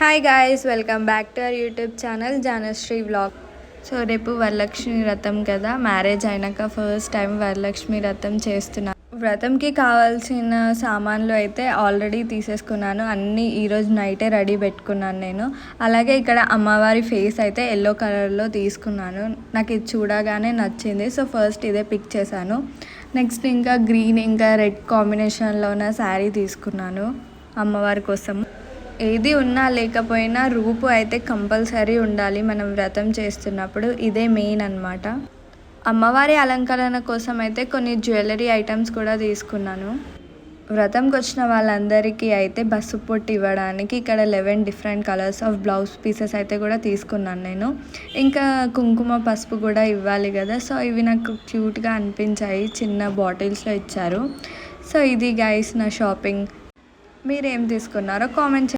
Hi guys, welcome back to our YouTube channel Janasri vlog. So రేపు వరలక్ష్మి వ్రతం కదా, marriage అయినాక ఫస్ట్ టైం వరలక్ష్మి వ్రతం చేస్తున్నాను. వ్రతంకి కావాల్సిన సామాన్లు అయితే ఆల్రెడీ తీసేసుకున్నాను. అన్నీ ఈరోజు నైటే రెడీ పెట్టుకున్నాను నేను. అలాగే ఇక్కడ అమ్మవారి ఫేస్ అయితే ఎల్లో కలర్లో తీసుకున్నాను. నాకు ఇది చూడగానే నచ్చింది, సో ఫస్ట్ ఇదే పిక్ చేశాను. నెక్స్ట్ ఇంకా గ్రీన్ ఇంకా రెడ్ కాంబినేషన్లో ఉన్న శారీ తీసుకున్నాను అమ్మవారి కోసం. ఏది ఉన్నా లేకపోయినా రూపు అయితే కంపల్సరీ ఉండాలి మనం వ్రతం చేస్తున్నప్పుడు. ఇదే మెయిన్ అన్నమాట. అమ్మవారి అలంకరణ కోసం అయితే కొన్ని జ్యువెలరీ ఐటమ్స్ కూడా తీసుకున్నాను. వ్రతంకి వచ్చిన వాళ్ళందరికీ అయితే బస్సు పొట్టు ఇవ్వడానికి ఇక్కడ 11 different colours of blouse pieces అయితే కూడా తీసుకున్నాను నేను. ఇంకా కుంకుమ పసుపు కూడా ఇవ్వాలి కదా, సో ఇవి నాకు క్యూట్గా అనిపించాయి. చిన్న బాటిల్స్లో ఇచ్చారు. సో ఇది గైస్ నా షాపింగ్. మీరేం తీసుకున్నారో కామెంట్